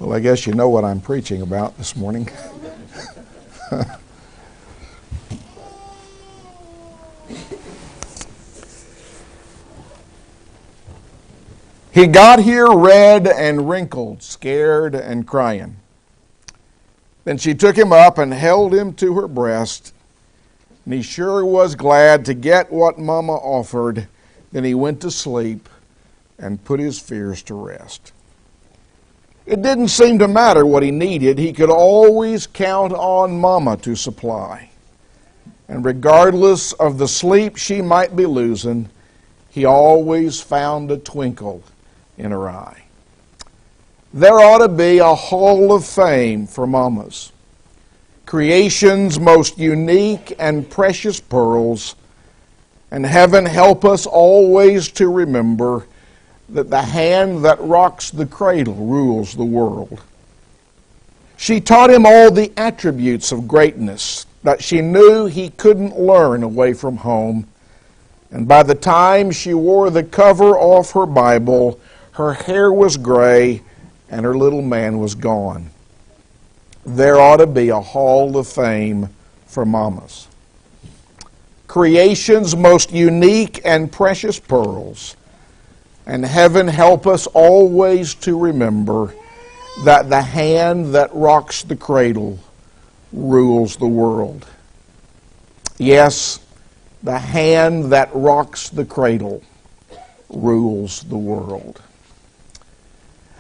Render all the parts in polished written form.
Well, I guess you know what I'm preaching about this morning. He got here red and wrinkled, scared and crying. Then she took him up and held him to her breast, and he sure was glad to get what Mama offered. Then he went to sleep and put his fears to rest. It didn't seem to matter what he needed. He could always count on Mama to supply. And regardless of the sleep she might be losing, he always found a twinkle in her eye. There ought to be a hall of fame for mamas. Creation's most unique and precious pearls. And heaven help us always to remember that the hand that rocks the cradle rules the world. She taught him all the attributes of greatness that she knew he couldn't learn away from home. And by the time she wore the cover off her Bible, her hair was gray and her little man was gone. There ought to be a hall of fame for mamas. Creation's most unique and precious pearls. And heaven help us always to remember that the hand that rocks the cradle rules the world. Yes, the hand that rocks the cradle rules the world.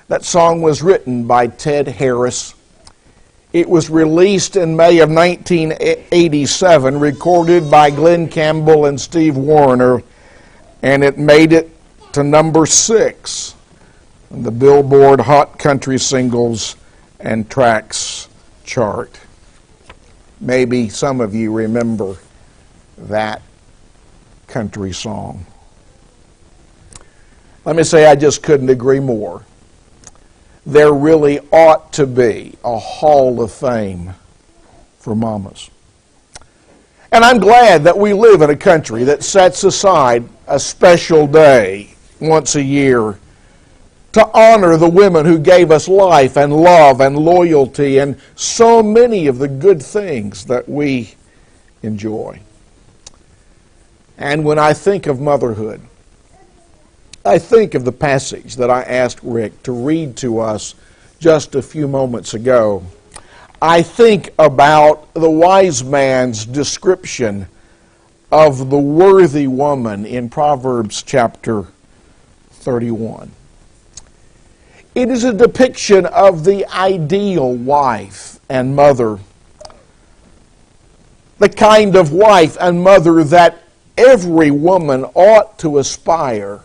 That song was written by Ted Harris. It was released in May of 1987, recorded by Glenn Campbell and Steve Wariner, and it made it to number 6 on the Billboard Hot Country Singles and Tracks chart. Maybe some of you remember that country song. Let me say I just couldn't agree more. There really ought to be a hall of fame for mamas. And I'm glad that we live in a country that sets aside a special day once a year to honor the women who gave us life and love and loyalty and so many of the good things that we enjoy. And when I think of motherhood, I think of the passage that I asked Rick to read to us just a few moments ago. I think about the wise man's description of the worthy woman in Proverbs chapter 31. It is a depiction of the ideal wife and mother, the kind of wife and mother that every woman ought to aspire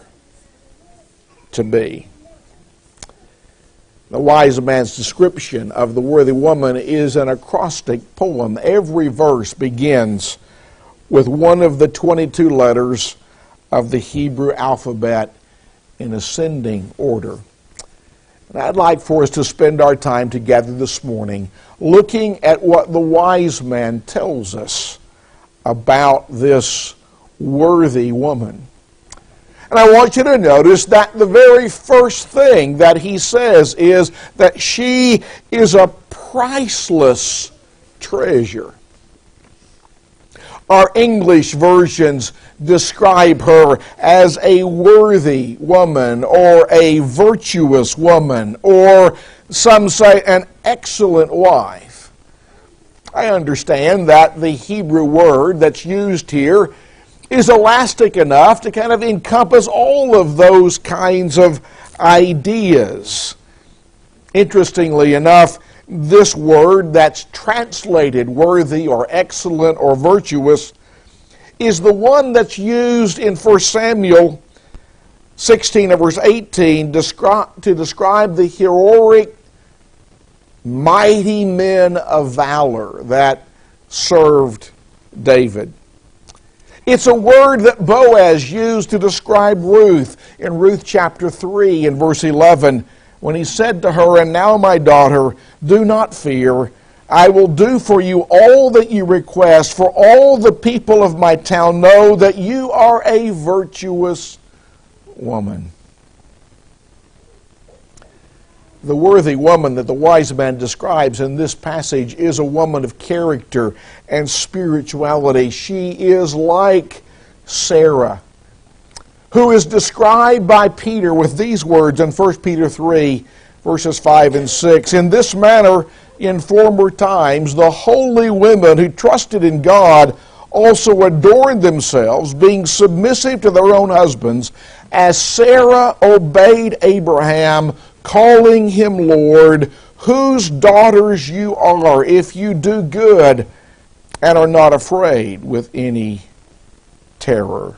to be. The wise man's description of the worthy woman is an acrostic poem. Every verse begins with one of the 22 letters of the Hebrew alphabet in ascending order. And I'd like for us to spend our time together this morning looking at what the wise man tells us about this worthy woman. And I want you to notice that the very first thing that he says is that she is a priceless treasure. Our English versions describe her as a worthy woman or a virtuous woman, or some say an excellent wife. I understand that the Hebrew word that's used here is elastic enough to kind of encompass all of those kinds of ideas. Interestingly enough, this word that's translated worthy or excellent or virtuous is the one that's used in 1 Samuel 16 and verse 18 to describe the heroic, mighty men of valor that served David. It's a word that Boaz used to describe Ruth in Ruth chapter 3 and verse 11 when he said to her, "And now, my daughter, do not fear. I will do for you all that you request, for all the people of my town know that you are a virtuous woman." The worthy woman that the wise man describes in this passage is a woman of character and spirituality. She is like Sarah, who is described by Peter with these words in 1 Peter 3, verses 5 and 6. In this manner, in former times, the holy women who trusted in God also adorned themselves, being submissive to their own husbands, as Sarah obeyed Abraham, calling him Lord, whose daughters you are, if you do good and are not afraid with any terror.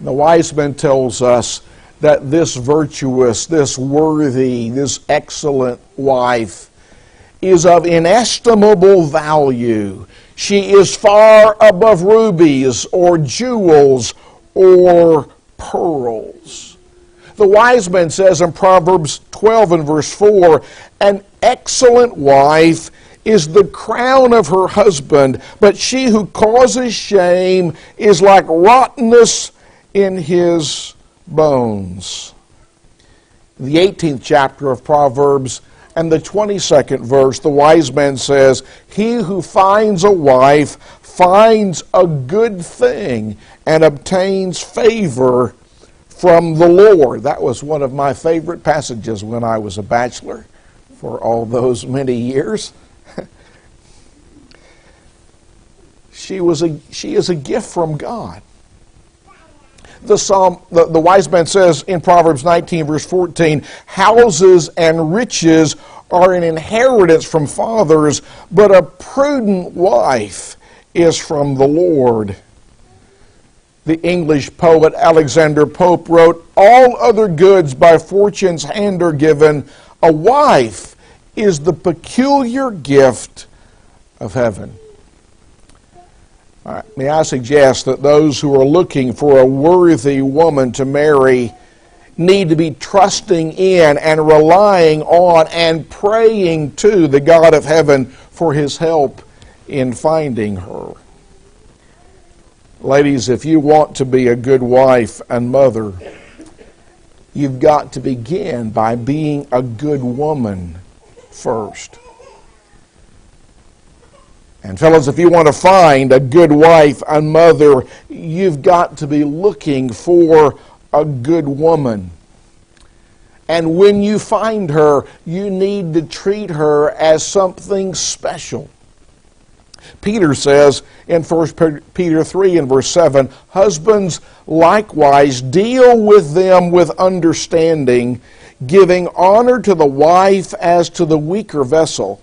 The wise man tells us that this virtuous, this worthy, this excellent wife is of inestimable value. She is far above rubies or jewels or pearls. The wise man says in Proverbs 12 and verse 4, an excellent wife is the crown of her husband, but she who causes shame is like rottenness in his bones. The 18th chapter of Proverbs and the 22nd verse, the wise man says, he who finds a wife finds a good thing and obtains favor from the Lord. That was one of my favorite passages when I was a bachelor for all those many years. She is a gift from God. The wise man says in Proverbs 19, verse 14, houses and riches are an inheritance from fathers, but a prudent wife is from the Lord. The English poet Alexander Pope wrote, all other goods by fortune's hand are given. A wife is the peculiar gift of heaven. All right, may I suggest that those who are looking for a worthy woman to marry need to be trusting in and relying on and praying to the God of heaven for his help in finding her. Ladies, if you want to be a good wife and mother, you've got to begin by being a good woman first. And fellas, if you want to find a good wife and mother, you've got to be looking for a good woman. And when you find her, you need to treat her as something special. Peter says in 1 Peter 3 and verse 7, husbands likewise deal with them with understanding, giving honor to the wife as to the weaker vessel,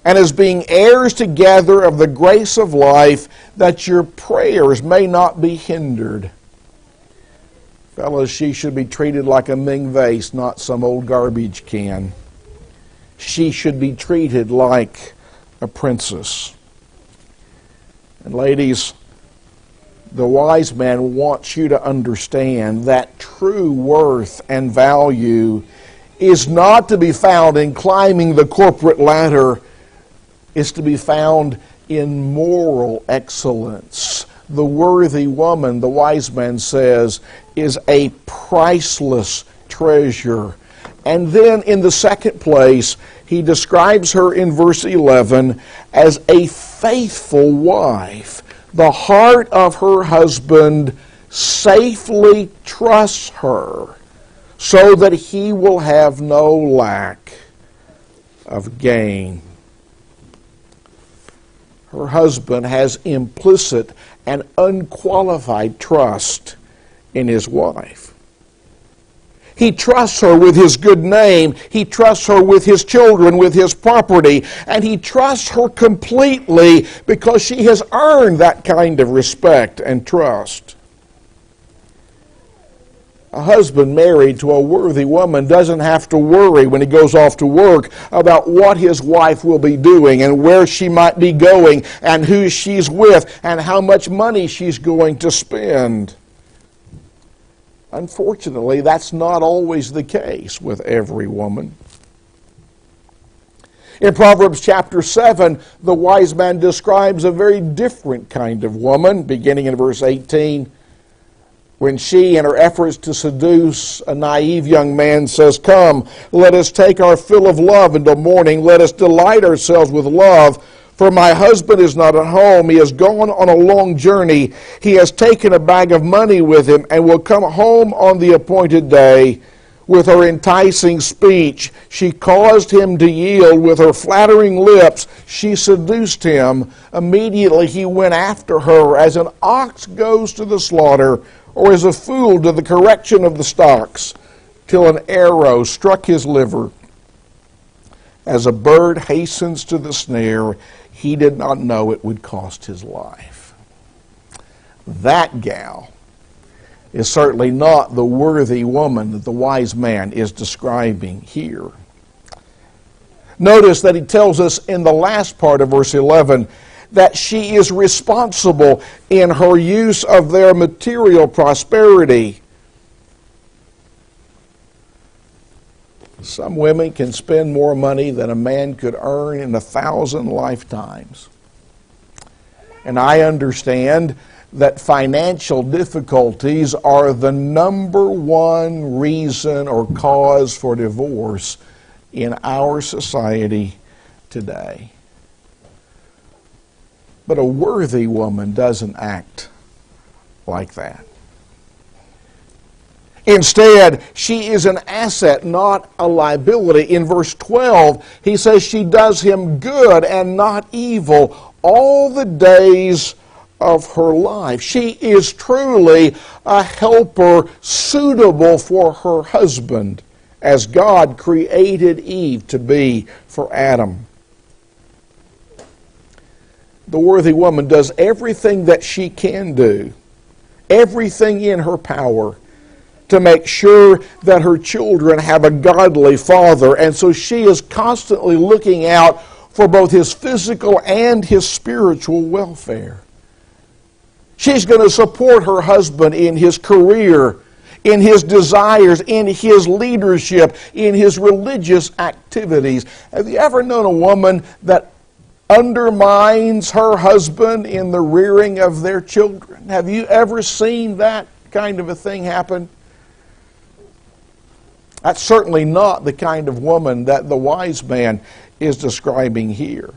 and as being heirs together of the grace of life, that your prayers may not be hindered. Fellas, she should be treated like a Ming vase, not some old garbage can. She should be treated like a princess. And ladies, the wise man wants you to understand that true worth and value is not to be found in climbing the corporate ladder. Is to be found in moral excellence. The worthy woman, the wise man says, is a priceless treasure. And then in the second place, he describes her in verse 11 as a faithful wife. The heart of her husband safely trusts her so that he will have no lack of gain. Her husband has implicit and unqualified trust in his wife. He trusts her with his good name. He trusts her with his children, with his property. And he trusts her completely because she has earned that kind of respect and trust. A husband married to a worthy woman doesn't have to worry when he goes off to work about what his wife will be doing and where she might be going and who she's with and how much money she's going to spend. Unfortunately, that's not always the case with every woman. In Proverbs chapter 7, the wise man describes a very different kind of woman, beginning in verse 18. when she, in her efforts to seduce a naive young man, says, "Come, let us take our fill of love until morning. Let us delight ourselves with love. For my husband is not at home. He has gone on a long journey. He has taken a bag of money with him and will come home on the appointed day." With her enticing speech, she caused him to yield. With her flattering lips, she seduced him. Immediately he went after her as an ox goes to the slaughter, or as a fool to the correction of the stocks, till an arrow struck his liver. As a bird hastens to the snare, he did not know it would cost his life. That gal is certainly not the worthy woman that the wise man is describing here. Notice that he tells us in the last part of verse 11 that she is responsible in her use of their material prosperity. Some women can spend more money than a man could earn in 1,000 lifetimes. And I understand that financial difficulties are the number one reason or cause for divorce in our society today. But a worthy woman doesn't act like that. Instead, she is an asset, not a liability. In verse 12, he says she does him good and not evil all the days of her life. She is truly a helper suitable for her husband, as God created Eve to be for Adam. The worthy woman does everything that she can do, everything in her power, to make sure that her children have a godly father. And so she is constantly looking out for both his physical and his spiritual welfare. She's going to support her husband in his career, in his desires, in his leadership, in his religious activities. Have you ever known a woman that undermines her husband in the rearing of their children? Have you ever seen that kind of a thing happen? That's certainly not the kind of woman that the wise man is describing here.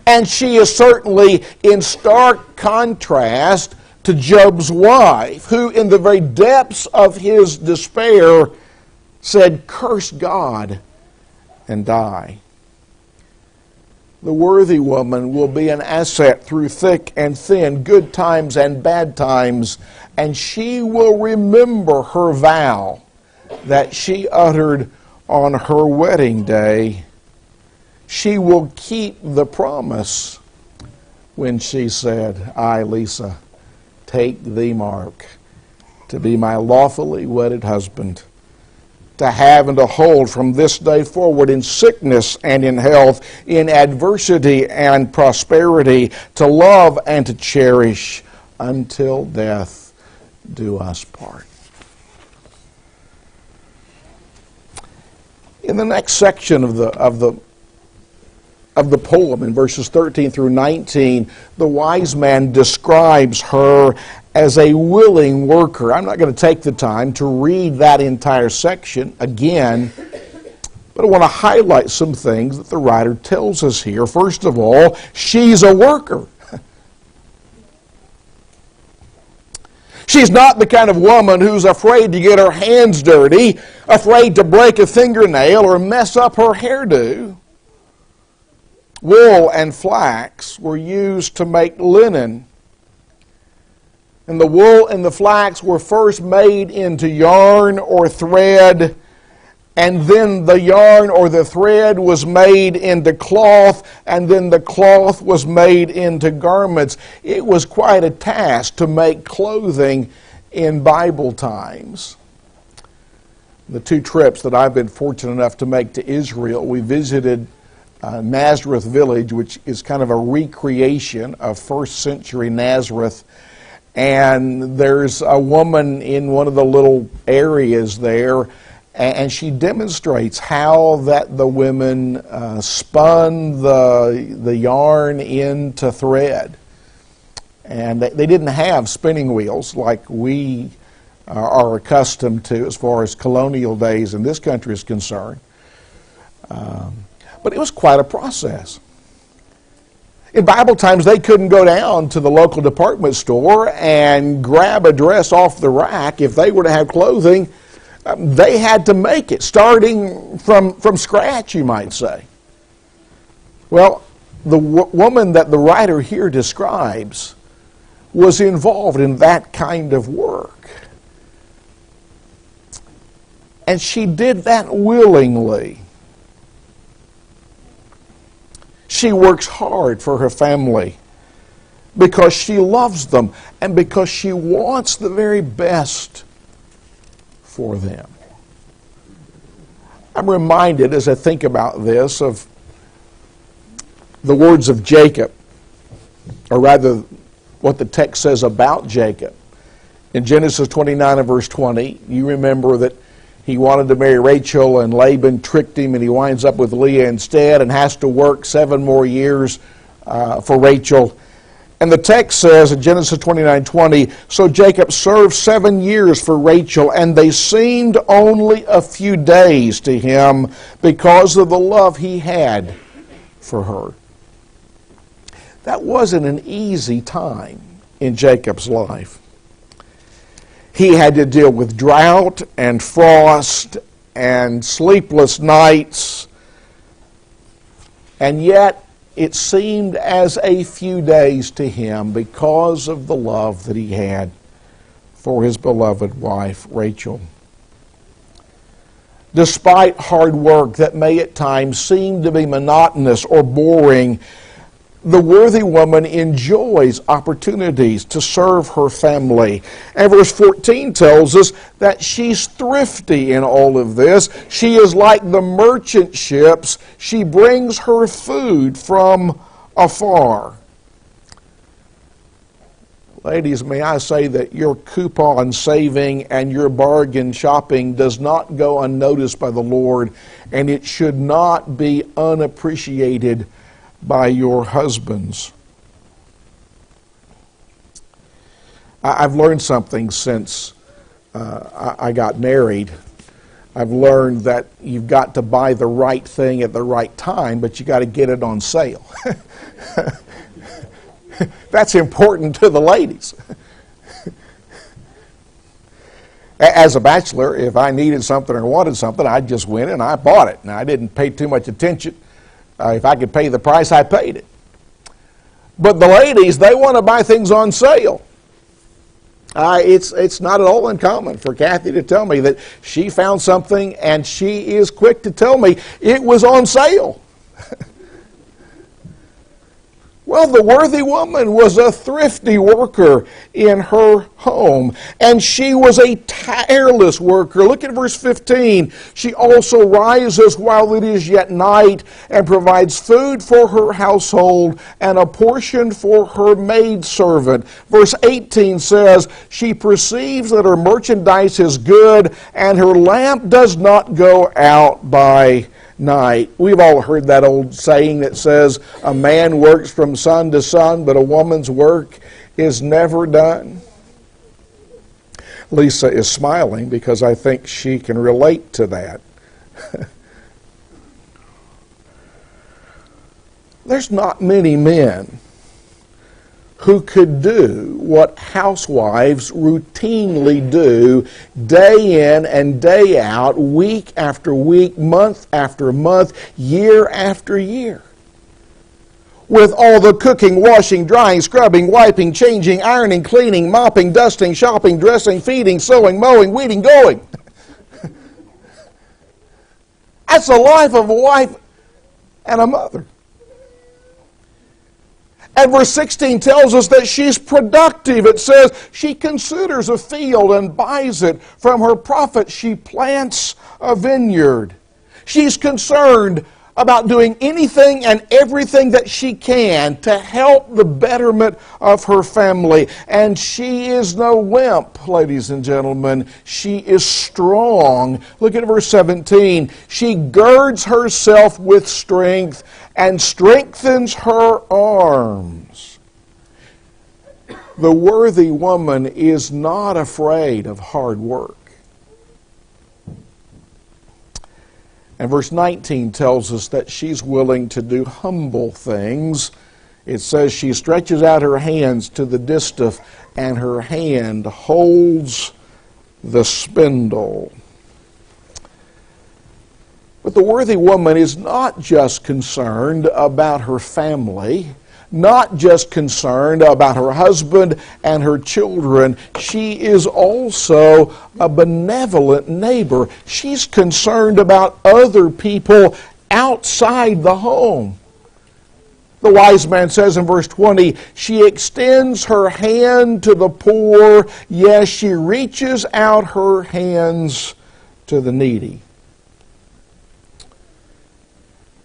And she is certainly in stark contrast to Job's wife, who in the very depths of his despair said, "Curse God and die." The worthy woman will be an asset through thick and thin, good times and bad times, and she will remember her vow that she uttered on her wedding day. She will keep the promise when she said, "I, Lisa, take thee, Mark, to be my lawfully wedded husband, to have and to hold from this day forward in sickness and in health, in adversity and prosperity, to love and to cherish until death do us part." In the next section of the poem, in verses 13 through 19, the wise man describes her as a willing worker. I'm not going to take the time to read that entire section again, but I want to highlight some things that the writer tells us here. First of all, she's a worker. She's not the kind of woman who's afraid to get her hands dirty, afraid to break a fingernail or mess up her hairdo. Wool and flax were used to make linen. And the wool and the flax were first made into yarn or thread, and then the yarn or the thread was made into cloth, and then the cloth was made into garments. It was quite a task to make clothing in Bible times. The two trips that I've been fortunate enough to make to Israel, we visited Nazareth village, which is kind of a recreation of first century Nazareth. And there's a woman in one of the little areas there, and she demonstrates how that the women spun the yarn into thread. And they didn't have spinning wheels like we are accustomed to as far as colonial days in this country is concerned. But it was quite a process. In Bible times, they couldn't go down to the local department store and grab a dress off the rack. If they were to have clothing, they had to make it, starting from scratch, you might say. Well, the woman that the writer here describes was involved in that kind of work. And she did that willingly. She works hard for her family because she loves them and because she wants the very best for them. I'm reminded as I think about this of the words of Jacob, or rather what the text says about Jacob. In Genesis 29 and verse 20, you remember that he wanted to marry Rachel and Laban tricked him and he winds up with Leah instead and has to work 7 more years for Rachel. And the text says in Genesis 29:20, so Jacob served 7 years for Rachel, and they seemed only a few days to him because of the love he had for her. That wasn't an easy time in Jacob's life. He had to deal with drought and frost and sleepless nights, and yet it seemed as a few days to him because of the love that he had for his beloved wife, Rachel. Despite hard work that may at times seem to be monotonous or boring, the worthy woman enjoys opportunities to serve her family. And verse 14 tells us that she's thrifty in all of this. She is like the merchant ships. She brings her food from afar. Ladies, may I say that your coupon saving and your bargain shopping does not go unnoticed by the Lord, and it should not be unappreciated by your husbands. I've learned something since I got married. I've learned that you've got to buy the right thing at the right time, but you got to get it on sale. That's important to the ladies. As a bachelor, if I needed something or wanted something, I just went and I bought it. Now, I didn't pay too much attention. If I could pay the price, I paid it. But the ladies, they want to buy things on sale. It's not at all uncommon for Kathy to tell me that she found something and she is quick to tell me it was on sale. Well, the worthy woman was a thrifty worker in her home, and she was a tireless worker. Look at verse 15. She also rises while it is yet night and provides food for her household and a portion for her maidservant. Verse 18 says, she perceives that her merchandise is good and her lamp does not go out by night. We've all heard that old saying that says, a man works from sun to sun, but a woman's work is never done. Lisa is smiling because I think she can relate to that. There's not many men who could do what housewives routinely do day in and day out, week after week, month after month, year after year. With all the cooking, washing, drying, scrubbing, wiping, changing, ironing, cleaning, mopping, dusting, shopping, dressing, feeding, sewing, mowing, weeding, going. That's the life of a wife and a mother. And verse 16 tells us that she's productive. It says she considers a field and buys it. From her profit she plants a vineyard. She's concerned about doing anything and everything that she can to help the betterment of her family. And she is no wimp, ladies and gentlemen. She is strong. Look at verse 17. She girds herself with strength and strengthens her arms. The worthy woman is not afraid of hard work. And verse 19 tells us that she's willing to do humble things. It says she stretches out her hands to the distaff, and her hand holds the spindle. But the worthy woman is not just concerned about her family, not just concerned about her husband and her children. She is also a benevolent neighbor. She's concerned about other people outside the home. The wise man says in verse 20, she extends her hand to the poor. Yes, she reaches out her hands to the needy.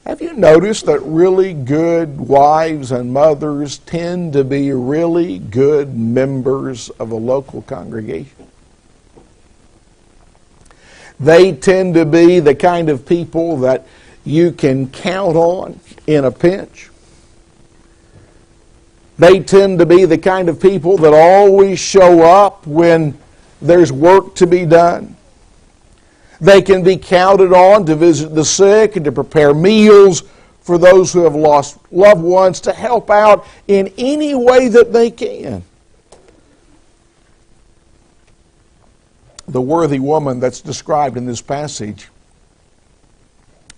Have you noticed that really good wives and mothers tend to be really good members of a local congregation? They tend to be the kind of people that you can count on in a pinch. They tend to be the kind of people that always show up when there's work to be done. They can be counted on to visit the sick and to prepare meals for those who have lost loved ones, to help out in any way that they can. The worthy woman that's described in this passage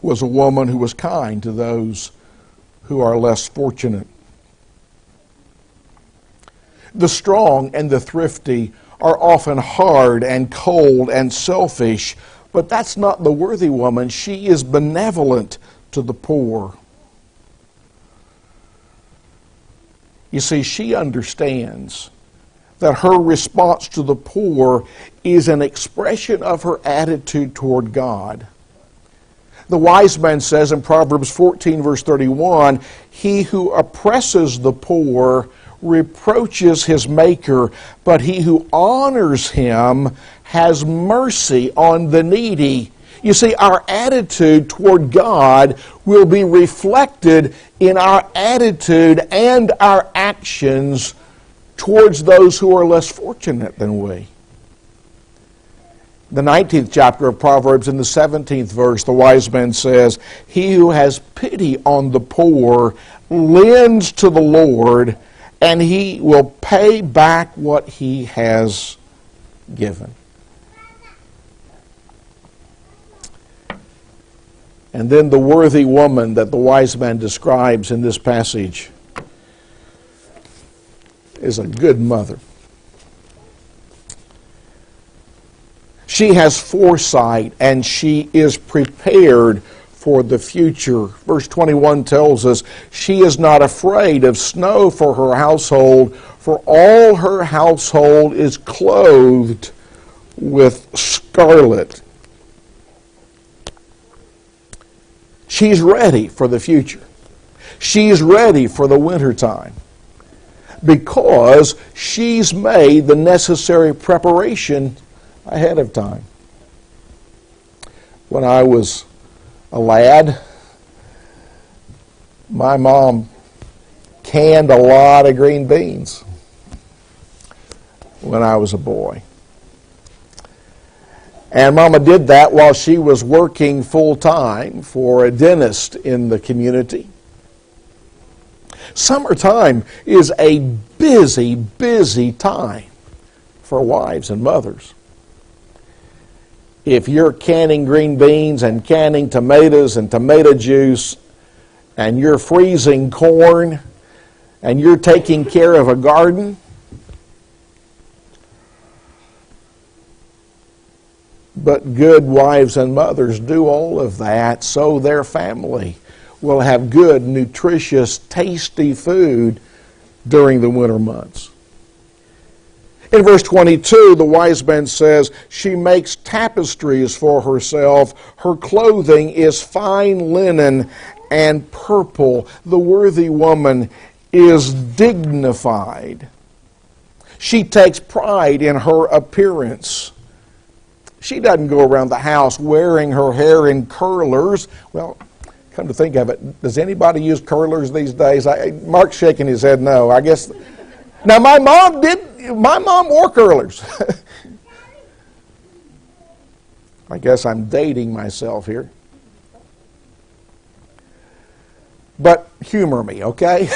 was a woman who was kind to those who are less fortunate. The strong and the thrifty are often hard and cold and selfish, but that's not the worthy woman. She is benevolent to the poor. You see, she understands that her response to the poor is an expression of her attitude toward God. The wise man says in Proverbs 14, verse 31, he who oppresses the poor reproaches his maker, but he who honors him has mercy on the needy. You see, our attitude toward God will be reflected in our attitude and our actions towards those who are less fortunate than we. The 19th chapter of Proverbs, in the 17th verse, the wise man says, he who has pity on the poor lends to the Lord, and he will pay back what he has given. And then the worthy woman that the wise man describes in this passage is a good mother. She has foresight and she is prepared for the future. Verse 21 tells us, she is not afraid of snow for her household, for all her household is clothed with scarlet. She's ready for the future. She's ready for the wintertime because she's made the necessary preparation ahead of time. When I was a lad, my mom canned a lot of green beans when I was a boy. And Mama did that while she was working full-time for a dentist in the community. Summertime is a busy, busy time for wives and mothers. If you're canning green beans and canning tomatoes and tomato juice, and you're freezing corn, and you're taking care of a garden, but good wives and mothers do all of that so their family will have good, nutritious, tasty food during the winter months. In verse 22, the wise man says, she makes tapestries for herself. Her clothing is fine linen and purple. The worthy woman is dignified. She takes pride in her appearance. She doesn't go around the house wearing her hair in curlers. Well, come to think of it, does anybody use curlers these days? Mark's shaking his head no. I guess Now my mom wore curlers. I guess I'm dating myself here. But humor me, okay?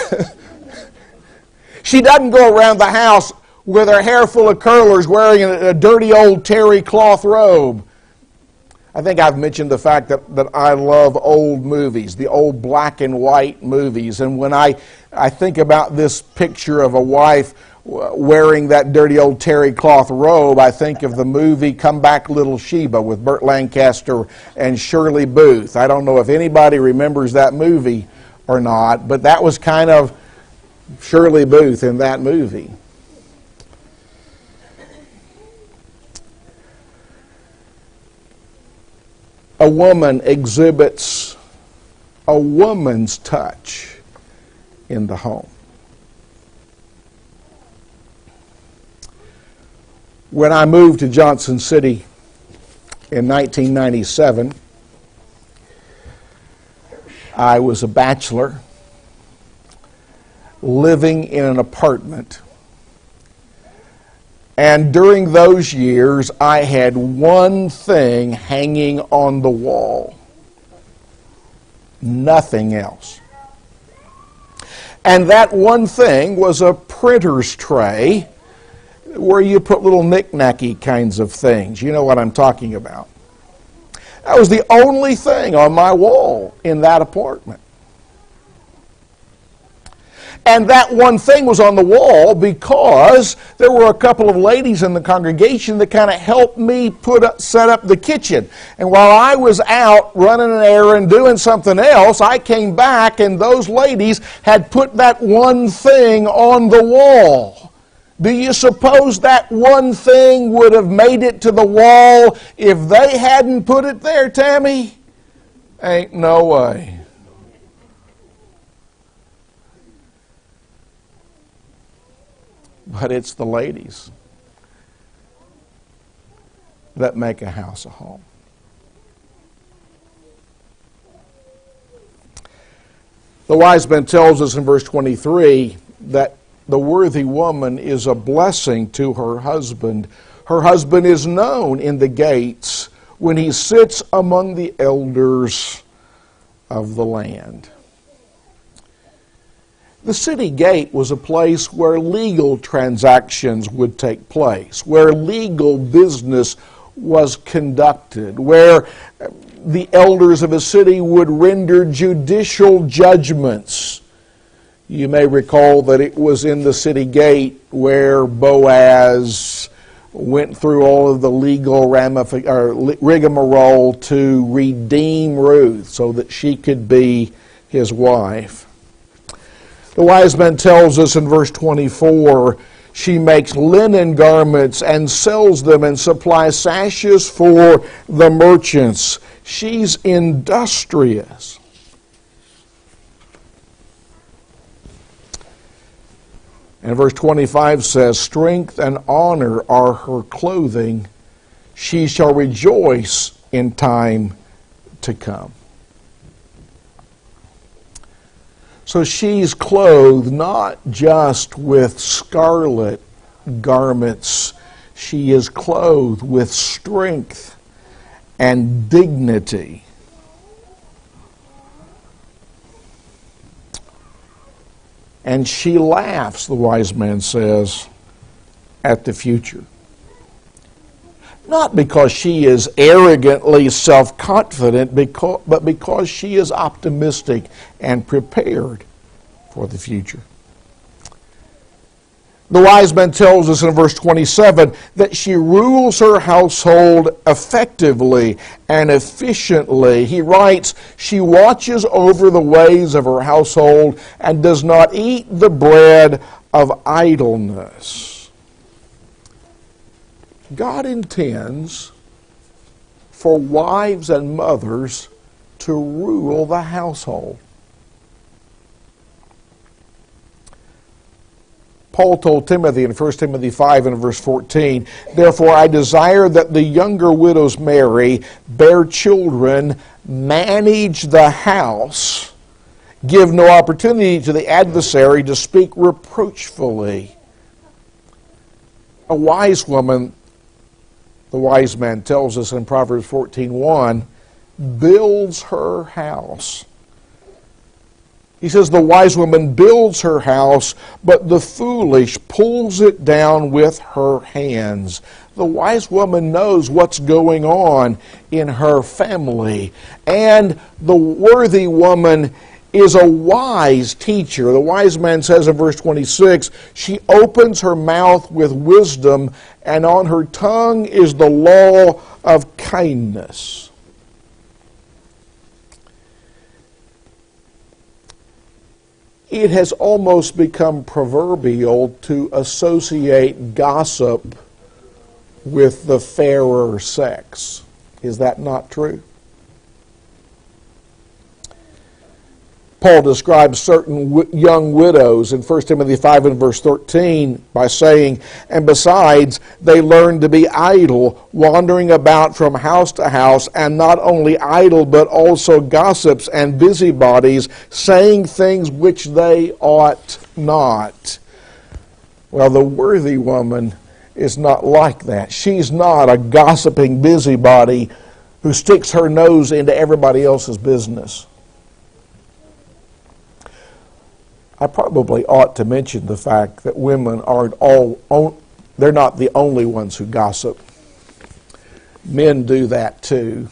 She doesn't go around the house with her hair full of curlers wearing a dirty old terry cloth robe. I think I've mentioned the fact that I love old movies, the old black and white movies. And when I think about this picture of a wife wearing that dirty old terry cloth robe, I think of the movie Come Back Little Sheba with Burt Lancaster and Shirley Booth. I don't know if anybody remembers that movie or not, but that was kind of Shirley Booth in that movie. A woman exhibits a woman's touch in the home. When I moved to Johnson City in 1997, I was a bachelor living in an apartment. And during those years, I had one thing hanging on the wall. Nothing else. And that one thing was a printer's tray where you put little knick-knacky kinds of things. You know what I'm talking about. That was the only thing on my wall in that apartment. And that one thing was on the wall because there were a couple of ladies in the congregation that kind of helped me set up the kitchen. And while I was out running an errand, doing something else, I came back and those ladies had put that one thing on the wall. Do you suppose that one thing would have made it to the wall if they hadn't put it there, Tammy? Ain't no way. But it's the ladies that make a house a home. The wise man tells us in verse 23 that the worthy woman is a blessing to her husband. Her husband is known in the gates when he sits among the elders of the land. The city gate was a place where legal transactions would take place, where legal business was conducted, where the elders of a city would render judicial judgments. You may recall that it was in the city gate where Boaz went through all of the legal rigmarole to redeem Ruth so that she could be his wife. The wise man tells us in verse 24, she makes linen garments and sells them and supplies sashes for the merchants. She's industrious. And verse 25 says, strength and honor are her clothing. She shall rejoice in time to come. So she's clothed not just with scarlet garments. She is clothed with strength and dignity. And she laughs, the wise man says, at the future. Not because she is arrogantly self-confident, but because she is optimistic and prepared for the future. The wise man tells us in verse 27 that she rules her household effectively and efficiently. He writes, she watches over the ways of her household and does not eat the bread of idleness. God intends for wives and mothers to rule the household. Paul told Timothy in 1 Timothy 5 and verse 14, therefore I desire that the younger widows marry, bear children, manage the house, give no opportunity to the adversary to speak reproachfully. A wise woman, the wise man tells us in Proverbs 14:1, builds her house. He says the wise woman builds her house, but the foolish pulls it down with her hands. The wise woman knows what's going on in her family, and the worthy woman is a wise teacher. The wise man says in verse 26, she opens her mouth with wisdom, and on her tongue is the law of kindness. It has almost become proverbial to associate gossip with the fairer sex. Is that not true? Paul describes certain young widows in 1 Timothy 5 and verse 13 by saying, and besides, they learn to be idle, wandering about from house to house, and not only idle, but also gossips and busybodies, saying things which they ought not. Well, the worthy woman is not like that. She's not a gossiping busybody who sticks her nose into everybody else's business. I probably ought to mention the fact that women they're not the only ones who gossip. Men do that too.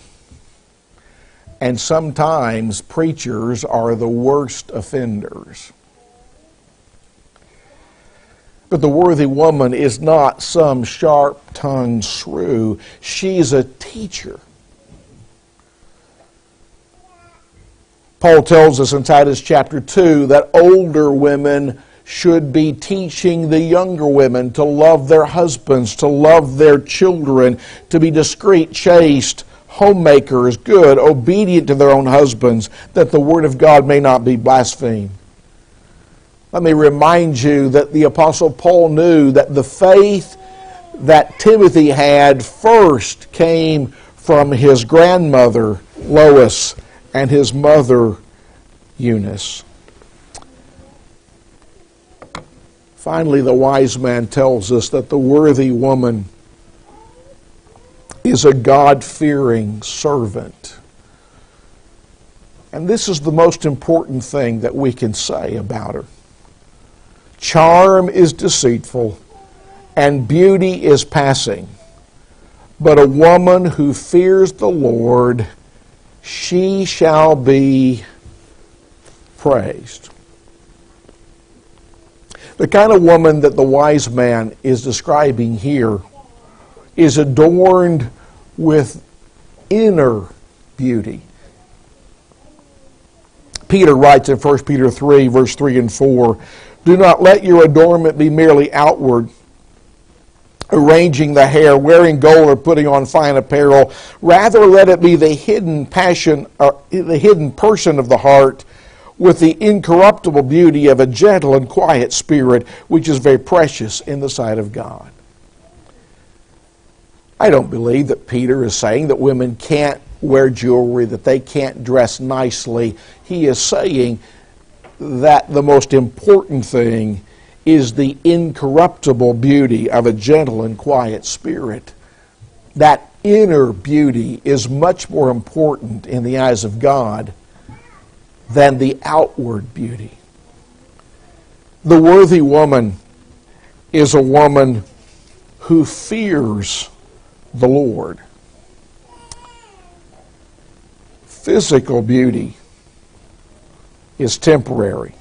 And sometimes preachers are the worst offenders. But the worthy woman is not some sharp-tongued shrew. She's a teacher. Paul tells us in Titus chapter 2 that older women should be teaching the younger women to love their husbands, to love their children, to be discreet, chaste, homemakers, good, obedient to their own husbands, that the word of God may not be blasphemed. Let me remind you that the Apostle Paul knew that the faith that Timothy had first came from his grandmother, Lois, and his mother, Eunice. Finally, the wise man tells us that the worthy woman is a God-fearing servant. And this is the most important thing that we can say about her. Charm is deceitful, and beauty is passing. But a woman who fears the Lord, she shall be praised. The kind of woman that the wise man is describing here is adorned with inner beauty. Peter writes in 1 Peter 3, verse 3 and 4, do not let your adornment be merely outward, arranging the hair, wearing gold, or putting on fine apparel. Rather, let it be the hidden passion, the hidden person of the heart, with the incorruptible beauty of a gentle and quiet spirit, which is very precious in the sight of God. I don't believe that Peter is saying that women can't wear jewelry, that they can't dress nicely. He is saying that the most important thing is the incorruptible beauty of a gentle and quiet spirit. That inner beauty is much more important in the eyes of God than the outward beauty. The worthy woman is a woman who fears the Lord. Physical beauty is temporary.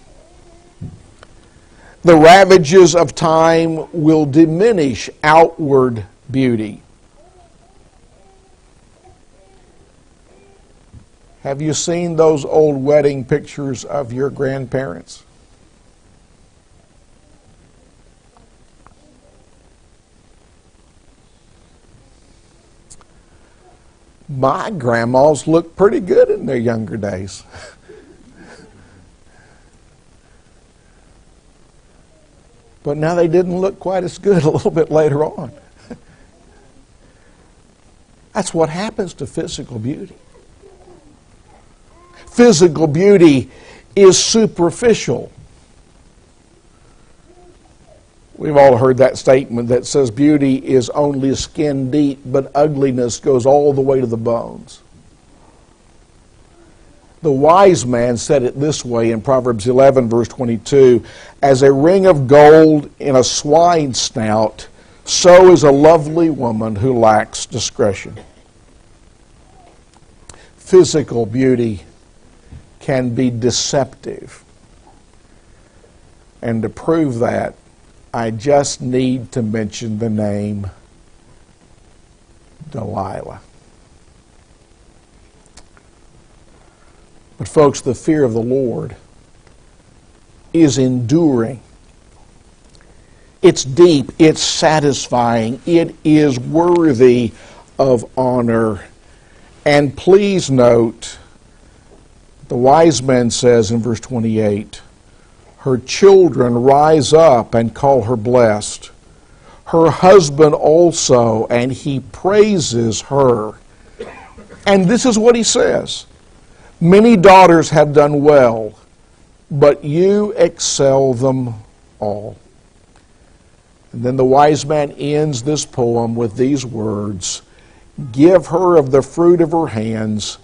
The ravages of time will diminish outward beauty. Have you seen those old wedding pictures of your grandparents? My grandmas looked pretty good in their younger days. But now they didn't look quite as good a little bit later on. That's what happens to physical beauty. Physical beauty is superficial. We've all heard that statement that says beauty is only skin deep, but ugliness goes all the way to the bones. The wise man said it this way in Proverbs 11, verse 22, as a ring of gold in a swine's snout, so is a lovely woman who lacks discretion. Physical beauty can be deceptive. And to prove that, I just need to mention the name Delilah. But folks, the fear of the Lord is enduring. It's deep, it's satisfying, it is worthy of honor. And please note, the wise man says in verse 28, her children rise up and call her blessed. Her husband also, and he praises her. And this is what he says. Many daughters have done well, but you excel them all. And then the wise man ends this poem with these words, give her of the fruit of her hands,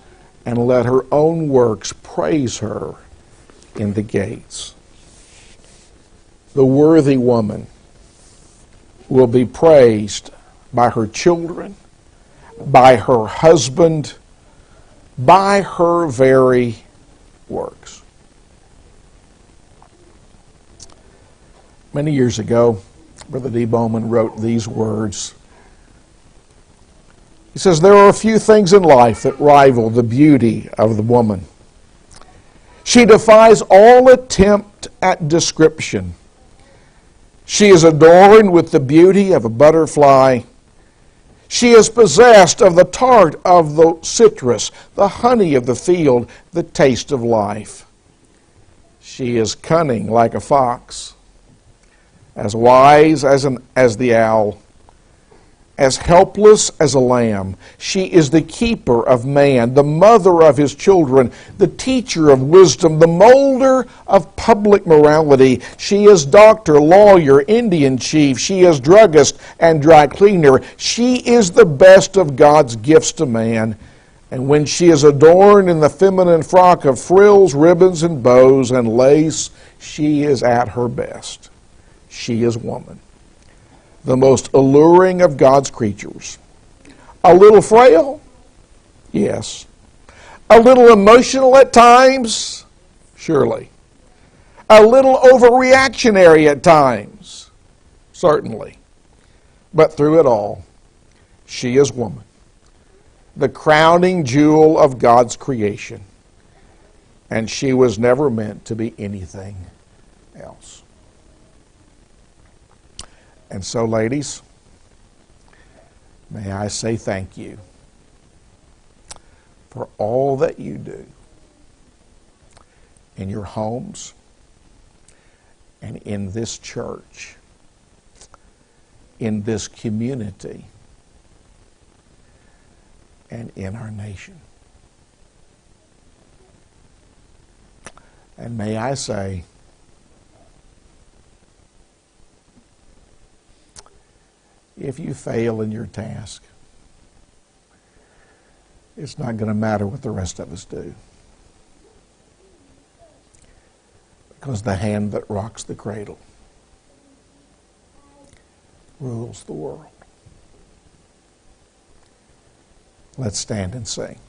and let her own works praise her in the gates. The worthy woman will be praised by her children, by her husband, by her very works. Many years ago, Brother D. Bowman wrote these words. He says, there are a few things in life that rival the beauty of the woman. She defies all attempt at description. She is adorned with the beauty of a butterfly. She is possessed of the tart of the citrus, the honey of the field, the taste of life. She is cunning like a fox, as wise as the owl, as helpless as a lamb. She is the keeper of man, the mother of his children, the teacher of wisdom, the molder of public morality. She is doctor, lawyer, Indian chief. She is druggist and dry cleaner. She is the best of God's gifts to man. And when she is adorned in the feminine frock of frills, ribbons, and bows and lace, she is at her best. She is woman, the most alluring of God's creatures. A little frail? Yes. A little emotional at times? Surely. A little overreactionary at times? Certainly. But through it all, she is woman, the crowning jewel of God's creation. And she was never meant to be anything else. And so, ladies, may I say thank you for all that you do in your homes and in this church, in this community, and in our nation. And may I say, if you fail in your task, it's not going to matter what the rest of us do. Because the hand that rocks the cradle rules the world. Let's stand and sing.